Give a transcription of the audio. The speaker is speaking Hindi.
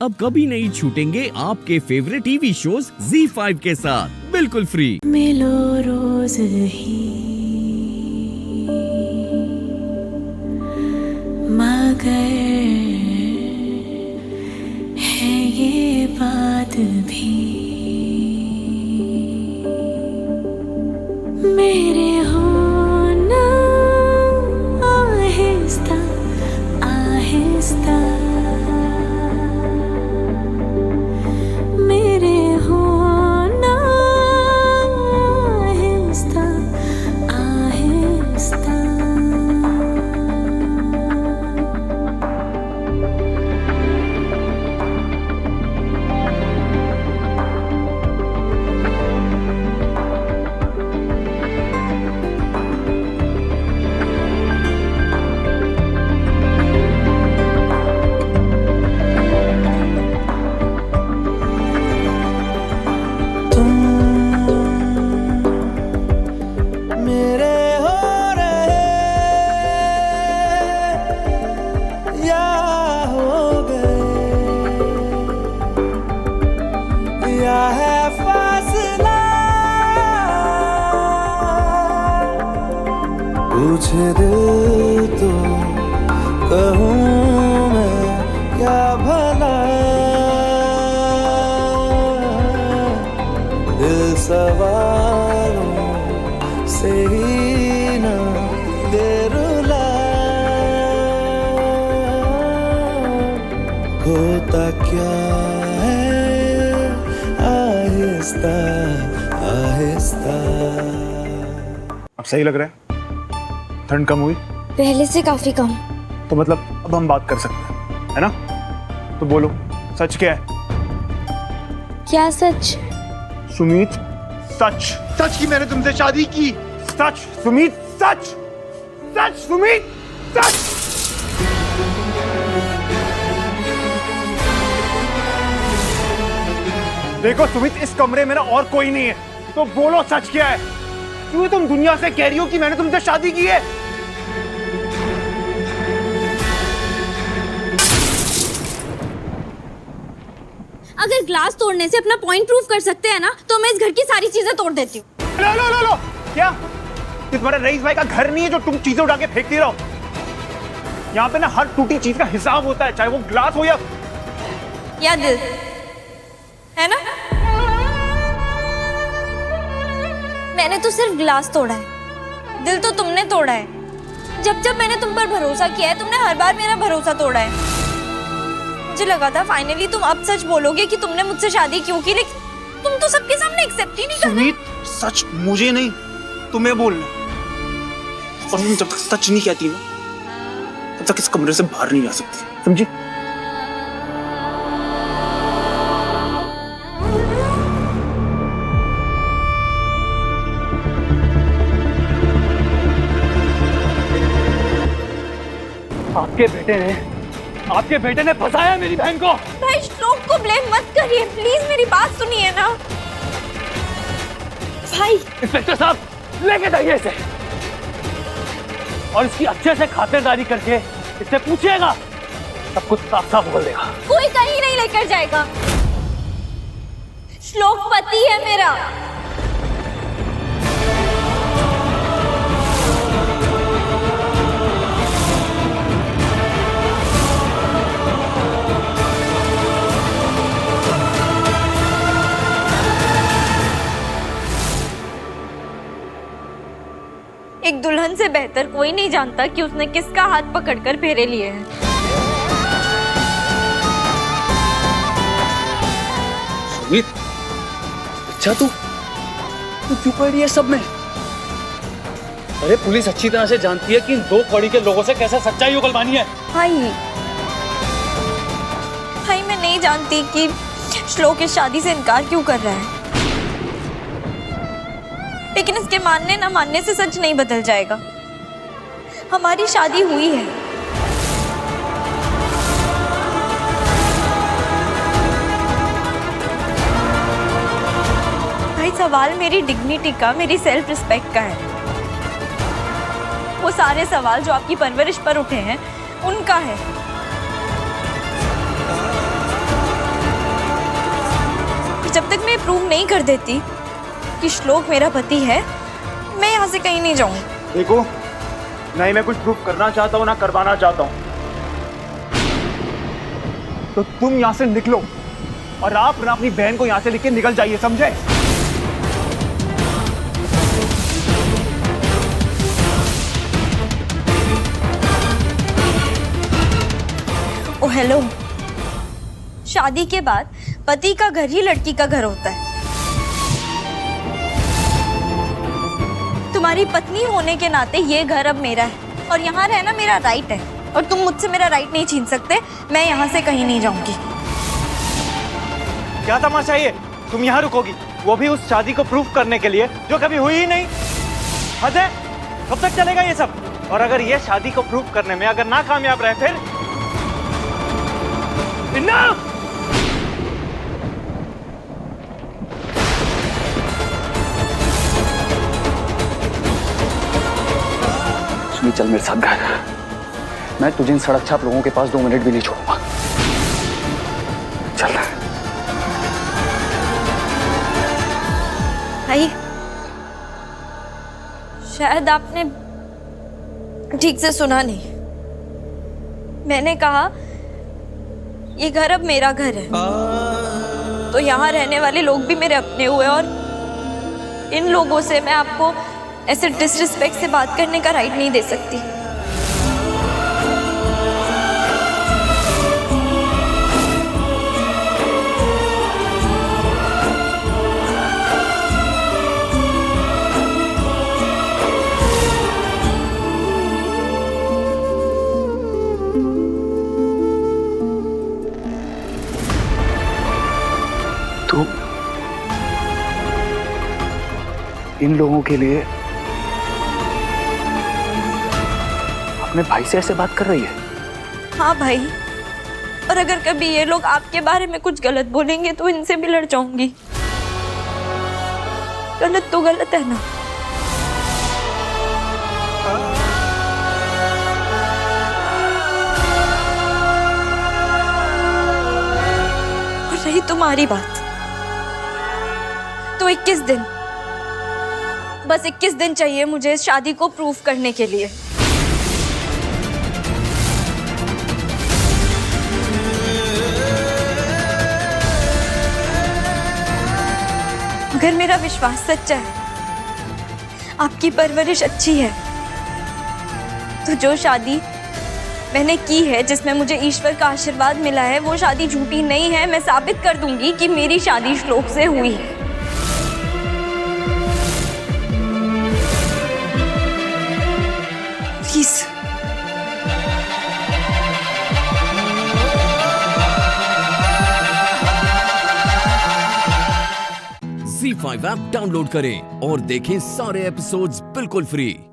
अब कभी नहीं छूटेंगे आपके फेवरेट टीवी शोज ZEE5 के साथ बिल्कुल फ्री। मिलो रोज ही मगर है ये बात भी मेरे होना आहिस्ता आहिस्ता मेरे होना आहिस्ता आहिस्ता पूछे दिल तो कहूँ मैं क्या भला, दिल सवालों से ही ना दे रुला, होता क्या है आहिस्ता आहिस्ता। अब सही लग रहा है? ठंड कम हुई? पहले से काफी कम। तो मतलब अब हम बात कर सकते हैं, है ना? तो बोलो, सच क्या है? क्या सच? सुमीत, सच सच कि मैंने तुमसे शादी की। सच सुमीत, सच सच सुमीत, सच। देखो सुमित, इस कमरे में ना और कोई नहीं है, तो बोलो सच क्या है? क्यों तुम दुनिया से कह रही हो कि मैंने तुमसे शादी की है? अगर ग्लास तोड़ने से अपना पॉइंट प्रूव कर सकते हैं ना, तो मैं इस घर की सारी चीजें तोड़ देती हूँ। लो लो लो लो, क्या तुम्हारे रईस भाई का घर नहीं है जो तुम चीजें उठा के फेंकती रहो? यहाँ पे ना हर टूटी चीज का हिसाब होता है, चाहे वो ग्लास हो या दिल, है ना? मैंने तो सिर्फ ग्लास तोड़ा है, दिल तो तुमने तोड़ा है। जब जब मैंने तुम पर भरोसा किया है, तुमने हर बार मेरा भरोसा तोड़ा है। मुझे लगा था फाइनली तुम अब सच बोलोगे कि तुमने मुझसे शादी क्यों की, लेकिन तुम तो सबके सामने एक्सेप्ट ही नहीं कर रहे। सुमीत, सच मुझे नहीं, तुम्हें बोलना। और तुम जब तक सच नहीं कहती ना, तब तक इस कमरे से बाहर नहीं जा सकती, समझी? आपके बेटे ने फंसाया मेरी बहन को। भाई, श्लोक को ब्लेम मत करिए प्लीज, मेरी बात सुनिए ना भाई। इंस्पेक्टर साहब, लेके जाइए इसे और इसकी अच्छे से खातिरदारी करके इससे पूछिएगा, सब कुछ साफ साफ बोल देगा। कोई कहीं नहीं लेकर जाएगा, श्लोक पति है मेरा। एक दुल्हन से बेहतर कोई नहीं जानता कि उसने किसका हाथ पकड़कर फेरे लिए हैं। सुमीत, अच्छा तू क्यों पड़ रही है सब में? अरे पुलिस अच्छी तरह से जानती है कि इन दो कौड़ी के लोगों से कैसे सच्चाई उगलवानी है। भाई मैं नहीं जानती कि श्लोक इस शादी से इनकार क्यों कर रहा है, लेकिन इसके मानने ना मानने से सच नहीं बदल जाएगा। हमारी शादी हुई है। भाई, सवाल मेरी डिग्निटी का, मेरी सेल्फ रिस्पेक्ट का है। वो सारे सवाल जो आपकी परवरिश पर उठे हैं, उनका है। प्रूव नहीं कर देती कि श्लोक मेरा पति है, मैं यहाँ से कहीं नहीं जाऊंगी। देखो, ना ही मैं कुछ प्रूफ करना चाहता हूँ ना करवाना चाहता हूँ, तो तुम यहाँ से निकलो और आप ना अपनी बहन को यहाँ से लेके निकल जाइए, समझे? ओ हेलो, शादी के बाद पति का घर ही लड़की का घर होता है। तुम्हारी पत्नी होने के नाते ये घर अब मेरा है और यहाँ रहना मेरा राइट है, और तुम मुझसे मेरा राइट नहीं छीन सकते। मैं यहाँ से कहीं नहीं जाऊंगी। क्या तमाशा ये? तुम यहाँ रुकोगी, वो भी उस शादी को प्रूफ करने के लिए जो कभी हुई ही नहीं? हद है, कब तक चलेगा ये सब? और अगर ये शादी को प्रूफ करने में अगर ना कामयाब रहे फिर? Enough! सुनी, चल मेरे साथ घर। मैं तुझे इन सड़क छाप लोगों के पास 2 मिनट भी नहीं छोड़ूंगा। चल। भाई, शायद आपने ठीक से सुना नहीं। मैंने कहा ये घर अब मेरा घर है, तो यहाँ रहने वाले लोग भी मेरे अपने हुए, और इन लोगों से मैं आपको ऐसे डिसरिस्पेक्ट से बात करने का राइट नहीं दे सकती। तू इन लोगों के लिए अपने भाई से ऐसे बात कर रही है? हाँ भाई, और अगर कभी ये लोग आपके बारे में कुछ गलत बोलेंगे तो इनसे भी लड़ जाऊंगी। गलत तो गलत है ना। और रही तुम्हारी बात, तो 21 दिन, बस 21 दिन चाहिए मुझे इस शादी को प्रूफ करने के लिए। अगर मेरा विश्वास सच्चा है, आपकी परवरिश अच्छी है, तो जो शादी मैंने की है, जिसमें मुझे ईश्वर का आशीर्वाद मिला है, वो शादी झूठी नहीं है। मैं साबित कर दूंगी कि मेरी शादी श्लोक से हुई है। प्लीज। Z5 ऐप डाउनलोड करें और देखें सारे एपिसोड्स बिल्कुल फ्री।